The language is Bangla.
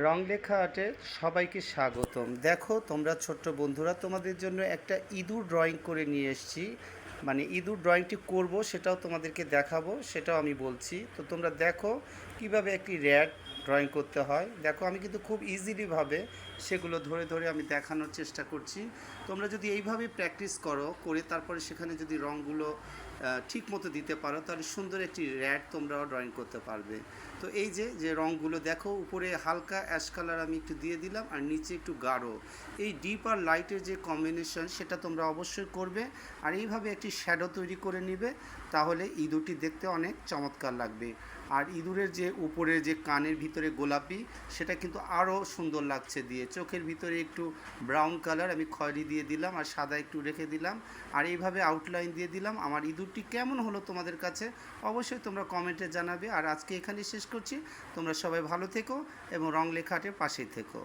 রং লেখা আর্টে সবাইকে স্বাগতম। দেখো তোমরা ছোট্ট বন্ধুরা, তোমাদের জন্য একটা ইঁদুর ড্রয়িং করে নিয়ে এসেছি। মানে ইঁদুর ড্রয়িংটি করব সেটাও তোমাদেরকে দেখাবো, সেটাও আমি বলছি। তো তোমরা দেখো কিভাবে একটি র্যাট ড্রয়িং করতে হয়। দেখো আমি কিন্তু খুব ইজিলিভাবে সেগুলো ধরে ধরে আমি দেখানোর চেষ্টা করছি। তোমরা যদি এইভাবে প্র্যাকটিস করো, করে তারপরে সেখানে যদি রঙগুলো ঠিক মতো দিতে পারো, তাহলে সুন্দর একটি র্যাট তোমরাও ড্রয়িং করতে পারবে। তো এই যে যে রঙগুলো দেখো, উপরে হালকা অ্যাশ কালার আমি একটু দিয়ে দিলাম আর নিচে একটু গাঢ়। এই ডিপ আর লাইটের যে কম্বিনেশন সেটা তোমরা অবশ্যই করবে। আর এইভাবে একটি শ্যাডো তৈরি করে নিবে, তাহলে ইঁদুরটি দেখতে অনেক চমৎকার লাগবে। আর ইঁদুরের যে উপরে যে কানের ভিতরে গোলাপি, সেটা কিন্তু আরও সুন্দর লাগছে দিয়ে। চোখের ভিতরে একটু ব্রাউন কালার আমি খয়েরি দিয়ে দিলাম আর সাদা একটু রেখে দিলাম, আর এইভাবে আউটলাইন দিয়ে দিলাম। আমার ইঁদুরটি কেমন হলো তোমাদের কাছে অবশ্যই তোমরা কমেন্টে জানাবে। আর আজকে এখানে শেষ করছি। তোমরা সবাই ভালো থেকো এবং রং লেখাটের পাশেই থেকো।